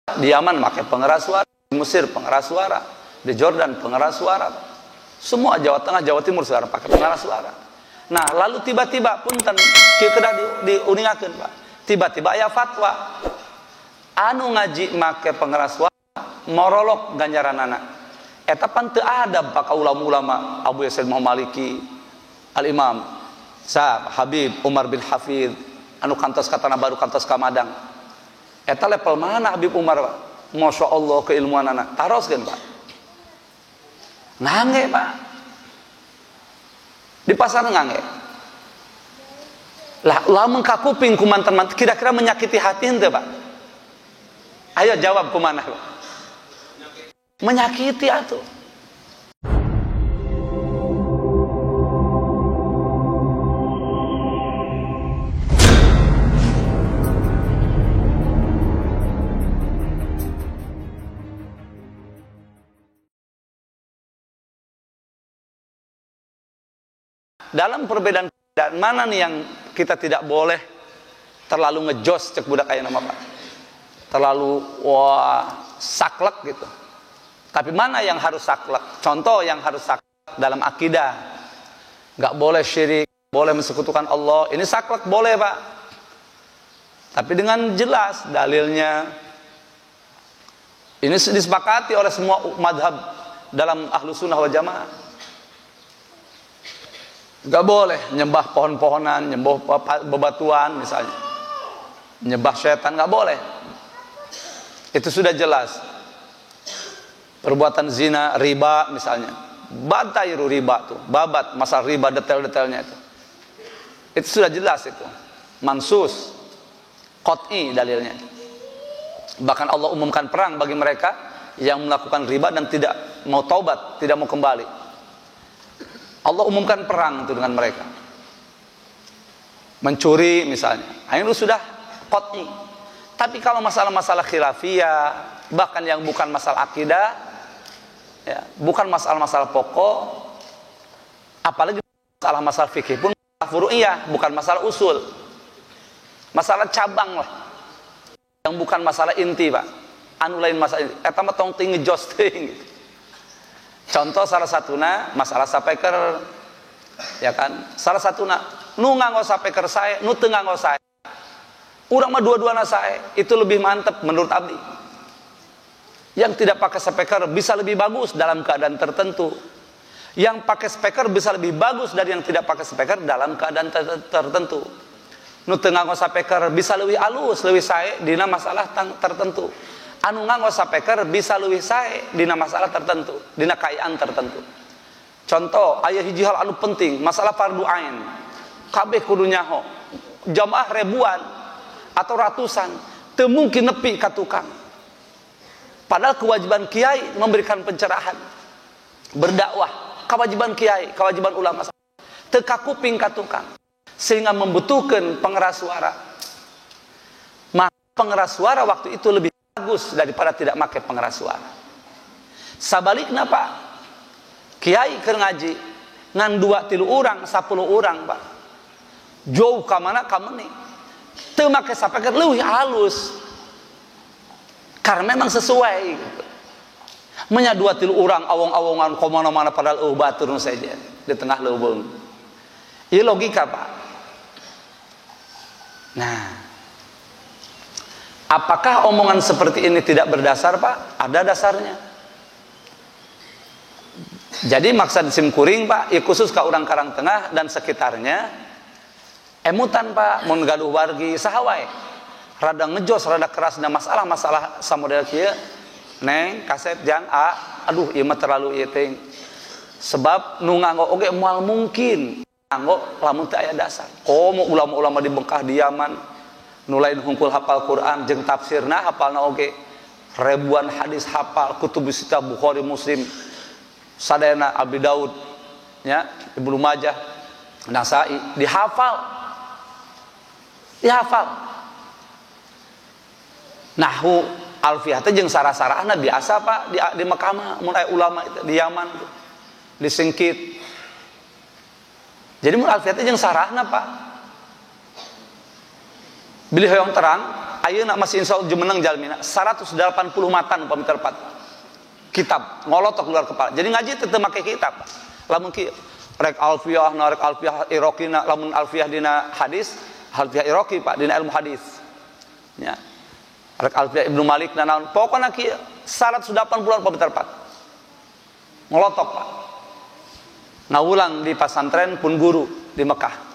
Di Yaman pakai pengeras suara, di Mesir pengeras suara, di Jordan pengeras suara. Semua Jawa Tengah, Jawa Timur sekarang pakai pengeras suara. Nah, lalu tiba-tiba punten kedah diuningakeun, Pak. Tiba-tiba aya fatwa anu ngaji make pengeras suara morolok ganjaranana. Eta pan teu adab ka ulama-ulama Abu Yasin Muhammad Maliki, Al-Imam Habib Umar bin Hafid anu kantos katana baru kantos ka Madang. Eta level mana Habib Umar, Pak? Masya Allah keilmuanana taroskeun, Pak. Ngange, Pak. Di pasar ngange. Lah lamun ka kuping ku mantan-mantan kira-kira menyakiti hati henteu, Pak? Ayo jawab kumanah, Pak. Menyakiti atuh. Dalam perbedaan mana nih yang kita tidak boleh terlalu ngejos cek budak aya nama, Pak. Terlalu saklek gitu. Tapi mana yang harus saklek? Contoh yang harus saklek dalam akidah. Enggak boleh syirik, boleh mensekutukan Allah. Ini saklek boleh, Pak. Tapi dengan jelas dalilnya. Ini disepakati oleh semua madhab dalam Ahlus Sunnah wal Jamaah. Gak boleh nyembah pohon-pohonan, nyembah bebatuan misalnya, nyembah setan, gak boleh. Itu sudah jelas. Perbuatan zina, riba misalnya, batairu riba tuh, babat masalah riba detail-detailnya itu sudah jelas itu, mansus, qat'i dalilnya. Bahkan Allah umumkan perang bagi mereka yang melakukan riba dan tidak mau taubat, tidak mau kembali. Allah umumkan perang itu dengan mereka. Mencuri misalnya, ini sudah qat'i. Tapi kalau masalah-masalah khilafiyah, bahkan yang bukan masalah akidah, ya, bukan masalah-masalah pokok, apalagi masalah-masalah fikih pun masalah furu'iyah, bukan masalah usul. Masalah cabang lah. Yang bukan masalah inti, Pak. Anu lain masalah inti. Eta mah tong ting ngejos teuing gitu. Contoh salah satuna masalah sapeker, ya kan? Salah satuna nu nganggo sapeker sae, nu teu nganggo sae. Urang mah dua-duana sae, itu lebih mantap menurut abdi. Yang tidak pakai sapeker bisa lebih bagus dalam keadaan tertentu. Yang pakai sapeker bisa lebih bagus dari yang tidak pakai sapeker dalam keadaan tertentu. Nu teu nganggo sapeker bisa lebih alus, lebih sae dina masalah tertentu. Anu nganggo sapeker bisa leuwih sae dina masalah tertentu, dina kaayaan tertentu. Contoh aya hiji hal anu penting, masalah fardu ain. Kabeh kudu nyaho. Jamaah ribuan atau ratusan teu mungkin nepi ka tukang. Padahal kewajiban kiai memberikan pencerahan, berdakwah, kewajiban kiai, kewajiban ulama. Teu ka kuping ka tukang. Sehingga membutuhkan pengeras suara. Maka pengeras suara waktu itu lebih bagus daripada tidak pakai pengeras suara. Sabalikna, Pak, kiai keur ngaji ngan 2-3 urang 10 urang, Pak, jauh ka mana ka meuni teu make sapeker leuwih halus karena memang sesuai gitu. Menya 2-3 urang awong-awongan ka mana-mana padahal batur nu saja di tengah leuweung. Ieu logika, Pak. Nah, apakah omongan seperti ini tidak berdasar, Pak? Ada dasarnya. Jadi maksud simkuring, Pak, ya khusus ke orang Karangtengah dan sekitarnya, emutan, Pak, mun gaduh wargi sahawai. Rada ngejos, rada keras dan masalah-masalah samodel kieu. Neng, kaset jang A, aduh ieu mah terlalu ieu teh. Sebab nu nganggo oge moal mungkin nganggo lamun teu aya dasar. Komo ulama-ulama di Mekah di Yaman nulain hungkul hafal Quran jeung tafsirna hafalna oge ribuan hadis hafal kutubus sita Bukhari Muslim sadayana Abi Daud nya Ibnu Majah Nasai dihafal nahwu alfiyah teh jeung sarah-sarahna biasa, Pak, di Mekah mah mun aya ulama itu di Yaman tuh disingkit. Jadi mun alfiyah teh jeung sarahna, Pak, bilih hoyong terang ayeuna masih insya Allah jumeneng jalmina 180 matan upami terpat kitab ngolotok keluar kepala. Jadi ngaji tetep make kitab. Lamun ki rek alfiyah narek alfiyah iraqina lamun alfiyah dina hadis, alfiyah iraqi Pak dina ilmu hadis. Ya. Rek alfiyah Ibnu Malik naon pokona ki 180 upami terpat. Ngolotok Pak. Ngawulang di pesantren pun guru di Mekah.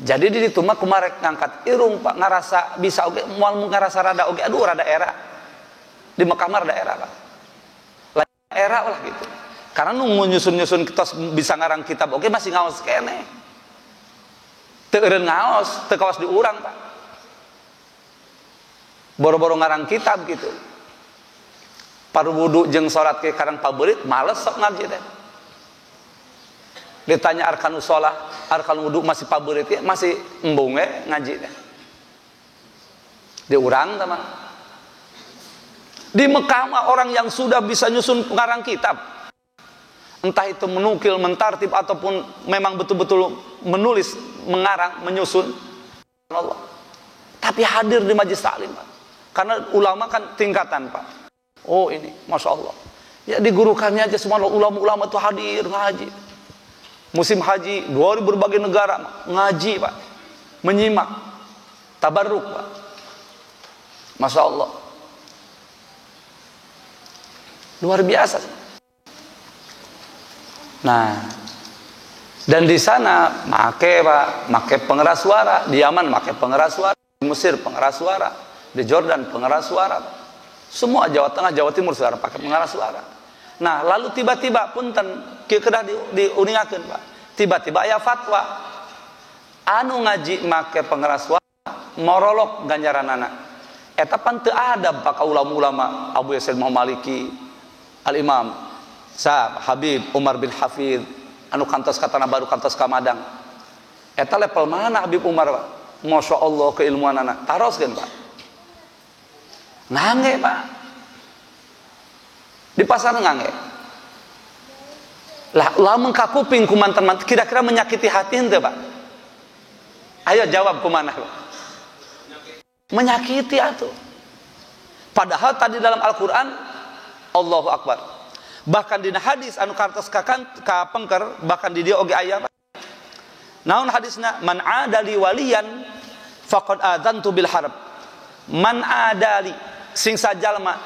Jadi di ditu mah kumarek ngangkat irung Pak ngarasa bisa oge moal ngarasa rada oge aduh rada era. Di Mekah mah rada era Pak. Lain era lah gitu. Karena nunggu nyusun-nyusun kita bisa ngarang kitab oge masih ngaos kene. Teu eureun ngaos, teu kawas diurang Pak. Boro-boro ngarang kitab gitu. Paru wudu jeung salat ke karang paberit males sok ngaji teh. Ditanya arkanus shalah, arkanus wudu masih paberit ya, masih embung ngaji teh. Diurang teman. Di Mekah mah orang yang sudah bisa nyusun pengarang kitab, entah itu menukil, mentartib ataupun memang betul-betul menulis, mengarang, menyusun, Allah. Tapi hadir di majlis taklim Pak. Karena ulama kan tingkatan Pak. Oh ini, masya Allah. Ya digurukannya aja semua ulama-ulama itu hadir ngaji. Musim haji 2000 berbagai negara ngaji Pak, menyimak, tabarruk Pak. Masya Allah. Luar biasa. Nah, dan di sana make Pak, make pengeras suara. Di Yaman make pengeras suara, di Mesir pengeras suara, di Jordan pengeras suara. Semua Jawa Tengah, Jawa Timur suara pakai pengeras suara. Nah, lalu tiba-tiba punten kedah diuningakeun Pak. Tiba-tiba aya fatwa anu ngaji make pengeras suara morolok ganjaranana. Eta pan teu adab Pak ulama-ulama Abu Yasin Muhammad Maliki, Al-Imam Sahab Habib Umar bin Hafid anu kantos katana baru kantos ka Madang. Eta level mana Habib Umar Pak? Masya Allah keilmuanana taroskeun Pak. Ngange Pak. Di pasar ngange. Lah lamun ka kuping ku mantan-mantan kira-kira menyakiti hati henteu Pak? Ayo jawab kumanah Pak. Menyakiti atuh. Padahal tadi dalam Al-Qur'an Allahu Akbar. Bahkan di hadis anu kartos ka pengker bahkan di dia oge aya naon hadisna man adali waliyan faqad adzantu bil harb. Man adali sing sajalma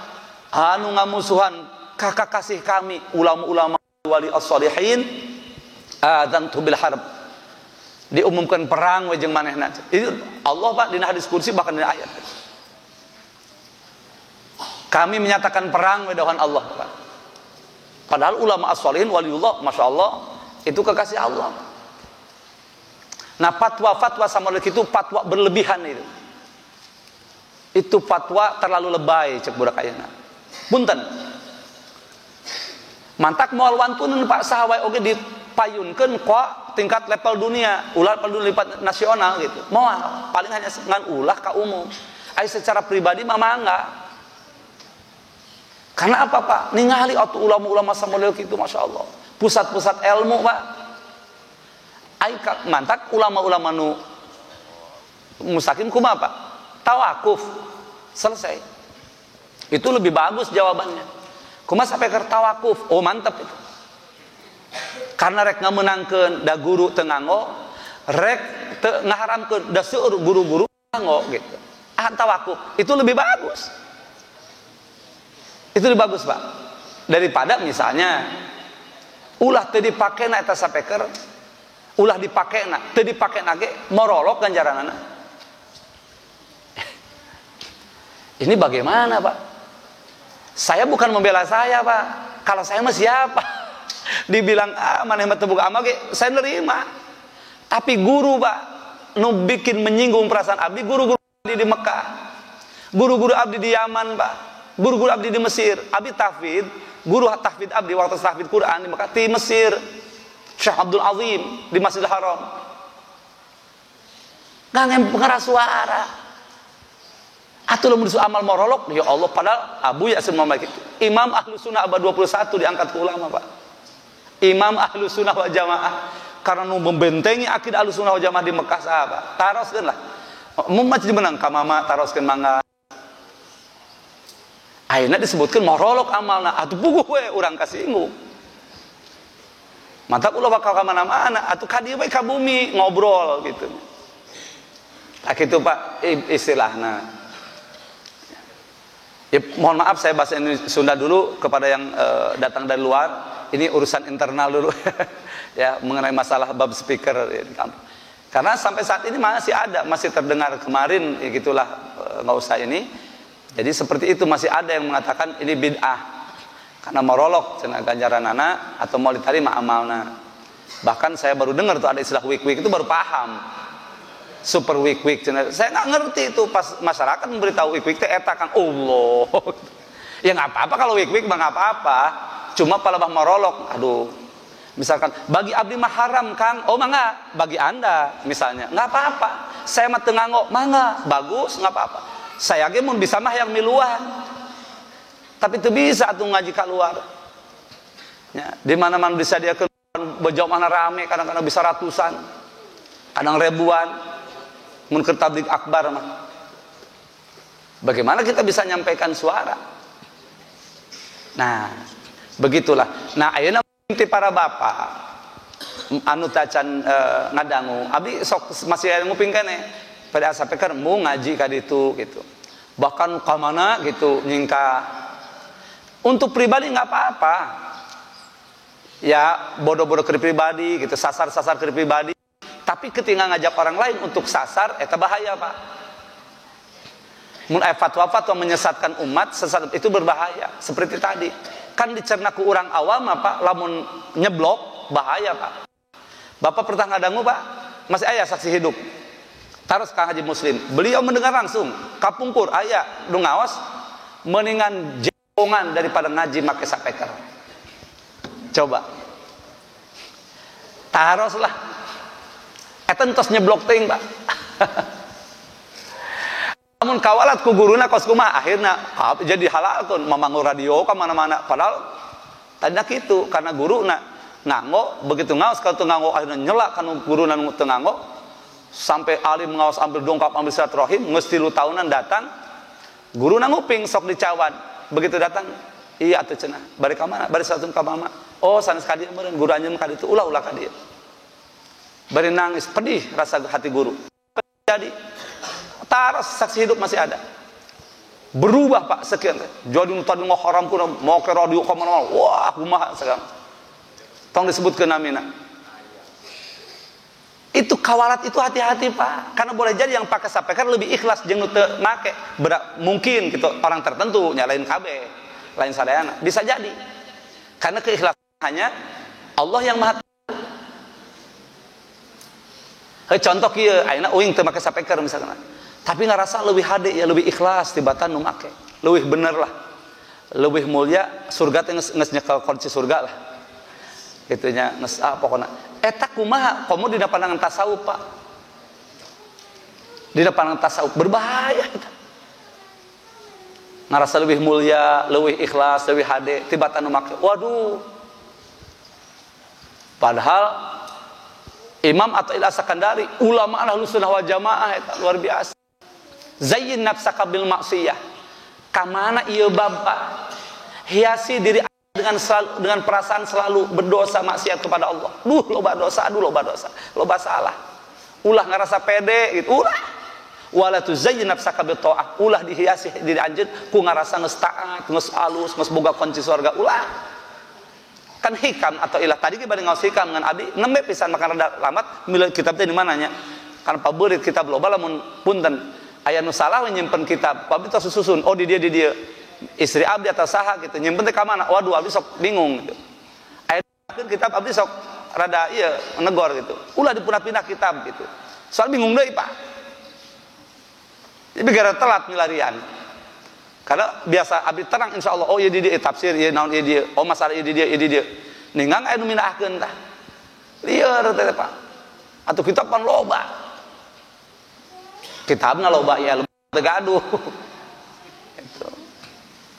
anu ngamusuhan kakak kasih kami ulama-ulama wali as-solihin adzantu bil harb. Diumumkan perang we jeung manehna. Itu Allah Pak dina hadis kursi bahkan dina ayat. Kami menyatakan perang we dawan Allah Pak. Padahal ulama as-solihin waliullah masya Allah itu kekasih Allah. Nah fatwa-fatwa sama itu fatwa berlebihan itu. Itu fatwa terlalu lebay cek budak ayeuna. Punten. Mantak moal wantuneun Pak sahawae oge dipayunkeun ku tingkat level dunia, ulah level dunia lipat nasional gitu. Moal paling hanya ngan ulah ka umum. Ai secara pribadi mah mangga. Karena apa Pak? Ningali atuh ulama-ulama samodel kitu masya Allah. Pusat-pusat ilmu Pak. Ai mantak ulama-ulama nu mustaqim kumaha Pak? Tawakuf. Selesai. Itu lebih bagus jawabannya. Kumaha sampai ke tawakuf? Oh mantap itu. Karena rek ngamenangkeun da guru teu nganggo, rek teu ngaharamkeun da seueur guru-guru nganggo gitu. Tawakuf itu lebih bagus. Itu lebih bagus Pak. Daripada misalnya ulah teu dipakena eta sapeker, ulah dipakena, teu dipakena ge morolok ganjaranana. Ini bagaimana Pak? Saya bukan membela saya Pak. Kalau saya mah siapa? Dibilang maneh mah teu boga amal ge saya nerima. Tapi guru Pak nu bikin menyinggung perasaan abdi guru-guru abdi di Mekah. Guru-guru abdi di Yaman Pak. Guru-guru abdi di Mesir. Abdi tahfidz, guru tahfidz abdi waktu tahfidz Quran di Mekah di Mesir. Syekh Abdul Azim di Masjidil Haram. Ngangem pengeras suara. Atuh lamun disu amal morolok ya Allah padahal Abu Yasin Muhammad itu Imam Ahlus Sunnah abad 21 diangkat ke ulama Pak. Imam Ahlus Sunnah wal Jamaah karena nu membentengi akidah Ahlus Sunnah wal Jamaah di Mekah sahabat. Taroskeun lah. Mun mah menang ka mama taroskeun mangga. Ayeuna disebutkeun morolok amalna, atuh puguh we urang kasinggung. Mantap ulah bakal ka mana-mana, atuh ka dieu we ka bumi ngobrol gitu. Tak itu Pak istilahna. Ya, mohon maaf saya bahasa Sunda dulu kepada yang datang dari luar. Ini urusan internal dulu ya mengenai masalah bab speaker ya, di kampung. Karena sampai saat ini masih ada, masih terdengar kemarin ya gitulah nggak usah ini. Jadi seperti itu masih ada yang mengatakan ini bid'ah. Karena merolok cenah ganjaran anak atau mau diterima amalna. Bahkan saya baru dengar tuh ada istilah wik-wik itu baru paham. Super wik-wik cenah. Saya nggak ngerti itu pas masyarakat memberitahu wik-wik teh eta Kang Allah. Ya nggak apa-apa kalau wik-wik mah nggak apa-apa. Cuma palabah merolok, aduh. Misalkan bagi abdi mah haram Kang. Oh mangga, bagi Anda misalnya nggak apa-apa. Saya mah teu nganggo, mangga, bagus nggak apa-apa. Saya ge mun bisa mah yang miluan. Tapi itu bisa tuh ngaji keluar. Ya, di mana-mana bisa dia ke bejauh mana rame, kadang-kadang bisa ratusan, kadang ribuan. Mun keur tabligh akbar mah. Bagaimana kita bisa nyampaikan suara? Nah, begitulah. Nah, ayeuna inti para bapak anu tacan ngadangu, abdi sok masih aya nguping keneh. Pada sampaikan mau ngaji ka ditu gitu. Bahkan ka mana gitu nyingka. Untuk pribadi nggak apa-apa, ya bodoh-bodoh ke pribadi, gitu sasar-sasar ke pribadi. Tapi ketika ngajak orang lain untuk sasar, itu bahaya Pak. Mun fatwa-fatwa menyesatkan umat, sesat itu berbahaya. Seperti tadi, kan dicerna ku orang awam Pak, lamun nyeblok bahaya Pak. Bapak pernah ngadangu Pak, masih ayah saksi hidup. Taros Kang Haji Muslim, beliau mendengar langsung, kapungkur ayah, nu ngaos, meningan daripada ngaji make sapeker. Coba taroslah eta entos nyeblok teuing Pak. Namun kawalat ku guruna kos kumaha akhirna jadi halalkeun mamangu radio ka mana-mana padahal tadinya kitu karena guruna nganggo begitu ngaos ka teu nganggo akhirna nyela kana guruna nu teu nganggo sampai alim ngaos ambil dongkap ambil silaturahim geus 3 tahunan datang guruna nguping sok dicawan. Begitu datang, iya atuh cenah. Bari ka mana? Bari satun ka mama. Oh, sanes ka dieu meureun guru anjeun ka ditu ulah-ulah ka dieu. Bari nangis, pedih rasa hati guru. Jadi taros saksi hidup masih ada. Berubah Pak sekian. Jadi nu tadi ngaharam kuna mau ke radio ka mana-mana. Wah, kumaha sekarang. Tong disebutkeun namina. Itu kawalat itu hati-hati Pak. Karena boleh jadi yang pakai sapeker lebih ikhlas jeung nu teu make. Mungkin gitu orang tertentu nyalain KB, lain sadayana. Bisa jadi. Karena keikhlasan hanya Allah yang Maha Tahu. Contoh kieu, ayeuna uing teu make sapeker misalkan. Tapi ngarasa leuwih hade ya leuwih ikhlas tibatan nu make. Leuwih bener lah. Leuwih mulia surga teh geus nyekel kunci surga lah. Gitunya geus pokona. Eta kumaha komo dina pandangan tasawuf Pak. Dina pandangan tasawuf berbahaya eta. Ngarasa lebih mulia, lebih ikhlas, lebih hade tibatan nu make. Waduh. Padahal Imam Athaillah Sakandari, ulama Ahlus Sunnah wal Jamaah eta luar biasa. Zayyin nafsaka bil maksiyah. Ka mana ieu Bapak? Hiasi diri dengan perasaan selalu berdosa maksiat kepada Allah. Loba dosa, loba salah. Ulah ngarasa pede gitu, ulah. Wala tuzayyin nafsaka bi ta'ah. Ulah dihiasi diri anjeun ku ngarasa geus taat, geus alus, geus boga kunci surga. Ulah. Kan hikam atau ilah tadi ge bari ngaos hikam ngan abdi nembe pisan makan rada lamat milih kitab teh di mana nya. Kan paberit kitab loba lamun punten aya nu salah nyimpen kitab, abdi tos susun. Oh di dia. Istri abdi atau saha gitu nyimpen teh ka mana? Waduh abdi sok bingung gitu. Aya kitab abdi sok rada ieu negor gitu. Ulah dipindah-pindah kitab gitu. Soal bingung deui Pak. Jadi gara telat milarian. Karena biasa abdi terang insyaallah oh ieu di dieu tafsir ieu naon ieu dieu. Oh masalah ieu di dieu. Ningang aya nu mindahkeun tah. Lieur teh Pak. Atuh kitab pan loba. Kitabna loba ya teu gaduh.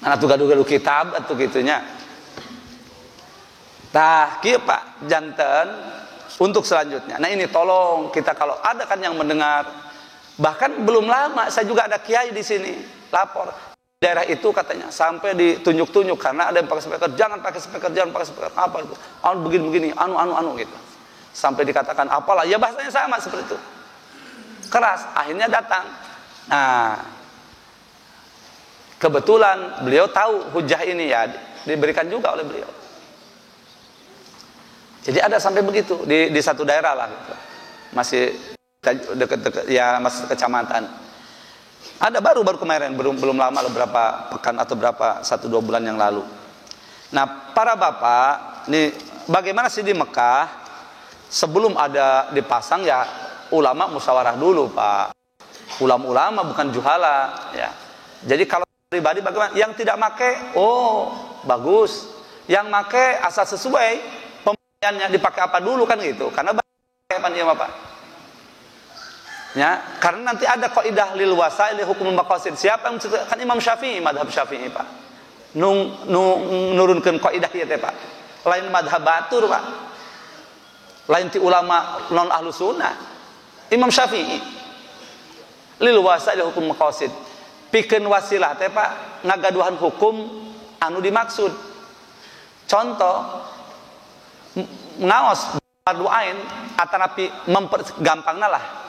Nah, atuh gaduh-gaduh kitab atuh gitunya. Tah kieu Pak janten untuk selanjutnya. Nah ini tolong kita kalau ada kan yang mendengar Bahkan belum lama saya juga ada kiai di sini lapor daerah itu katanya sampai ditunjuk-tunjuk karena ada yang pakai speaker, jangan pakai speaker, apa itu, begini anu gitu, sampai dikatakan apalah, ya bahasanya sama seperti itu, keras. Akhirnya datang. Nah, kebetulan beliau tahu hujah ini, ya diberikan juga oleh beliau. Jadi ada sampai begitu di satu daerah lah gitu. Masih dekat ya, masih kecamatan. Ada baru kemarin, belum lama, beberapa pekan atau berapa 1-2 bulan yang lalu. Nah, para bapak, nih bagaimana sih di Mekah sebelum ada dipasang ya ulama musyawarah dulu, Pak. Ulama bukan juhala ya. Jadi kalau pribadi bagaimana? Yang tidak make, oh bagus. Yang make asal sesuai pembeliannya, dipakai apa dulu kan gitu. Karena Bapak. Ya, karena nanti ada kaidah lil wasail hukum maqasid. Siapa yang kan Imam Syafi'i, madhab Syafi'i, Pak. Nurunkeun kaidah ieu teh, Pak. Lain madhab batur, Pak. Lain ti ulama non ahlu sunnah. Imam Syafi'i lil wasail hukum maqasid. Pikeun wasilah teh, Pak, ngagaduhan hukum anu dimaksud. Contoh ngaos fardu ain atanapi gampangna lah.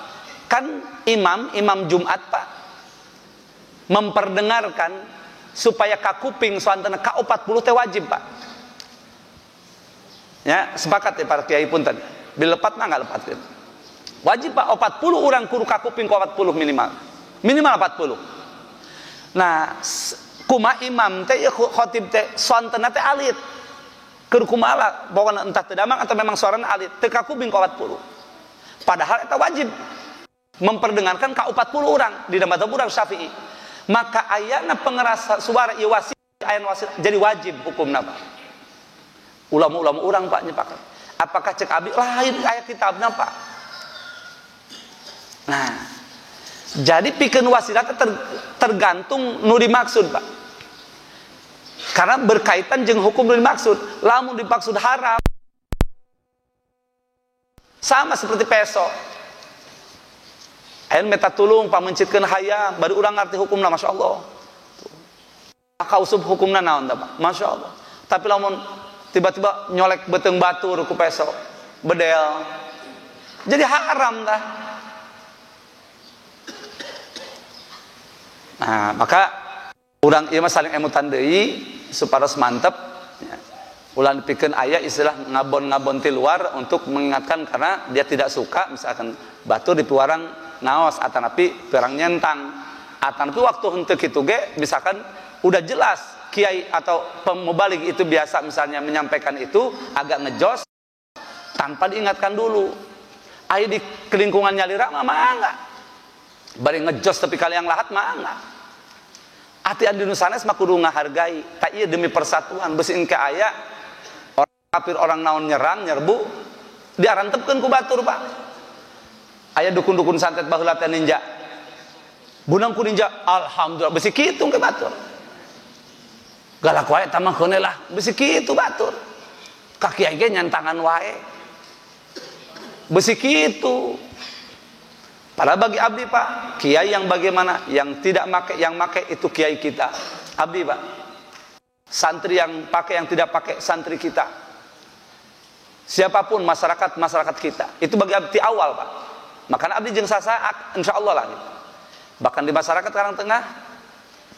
Kan imam Jumat, Pak, memperdengarkan supaya kakuping soantena K40 teh wajib, Pak. Ya, sepakat ya para kiai punten. Bilepat mah enggak lepat. Wajib, Pak, 40 orang kudu kakuping 40 minimal. Minimal 40. Nah, kumaha imam teh ya khatib teh soantena teh alit. Keur kumaha pokona entah teu damang atau memang suarana alit, teu kakuping 40. Padahal eta wajib memperdengarkan ke 40 orang di dalam madhab urang Syafi'i. Maka ayana pengeras suara ieu wasil ayan wasil jadi wajib hukumna, Pak. Ulama-ulama urang, Pak, nyepakat. Apakah cek abi lain aya kitabna, Pak. Nah, jadi pikeun wasilah tergantung nu dimaksud, Pak. Karena berkaitan jeung hukum nu dimaksud. Lamun dimaksud haram sama seperti peso. Ayeuna meta tulung pamencitkeun hayam, bari urang ngarti hukumna, Masya Allah. Kausub hukumna naon tah, Pak? Masya Allah. Tapi lamun tiba-tiba nyolek beteng batur ku peso, bedel, jadi haram dah. Nah, maka urang ieu mah saling emutan deui supados mantep. Ya. Ulah dipikeun aya istilah ngabon-ngabon ti luar untuk mengingatkan karena dia tidak suka misalkan batur di piwarang naos atanapi perang nyentang atanapi waktu henteu kitu ge misalkan udah jelas kiai atau pemubalik itu biasa misalnya menyampaikan itu agak ngejos tanpa diingatkan dulu. Aya di kelingkungan nyalira mah mangga. Bari ngejos tapi kali yang lahat mangga. Ati anu sanes mah kudu ngahargai. Ta ieu demi persatuan beusi engke aya orang kafir orang naon nyerang nyerbu diarantepkeun ku batur, Pak. Aya dukun-dukun santet baheula teh ninja. Bunang ku ninja, alhamdulillah beusi kitu ke batur. Galak wae tah mah keuneu lah, beusi kitu batur. Ka kiai ge nyantangan wae. Beusi kitu. Padahal bagi abdi, Pak, kiai yang bagaimana? Yang tidak make, yang make itu kiai kita. Abdi, Pak. Santri yang pakai, yang tidak pakai, santri kita. Siapapun masyarakat kita. Itu bagi abdi awal, Pak. Makanya abdi jeung sasaak insyaallah lah gitu. Bahkan di masyarakat Karang Tengah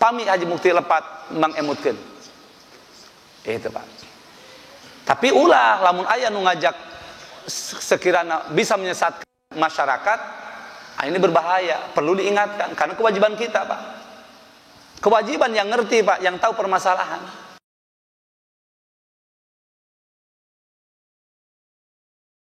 pami Haji Mukti lepat mengemutkeun. Itu, Pak. Tapi ulah lamun aya nu ngajak sekiranya bisa menyesatkan masyarakat, ini berbahaya, perlu diingatkan karena kewajiban kita, Pak. Kewajiban yang ngerti, Pak, yang tahu permasalahan.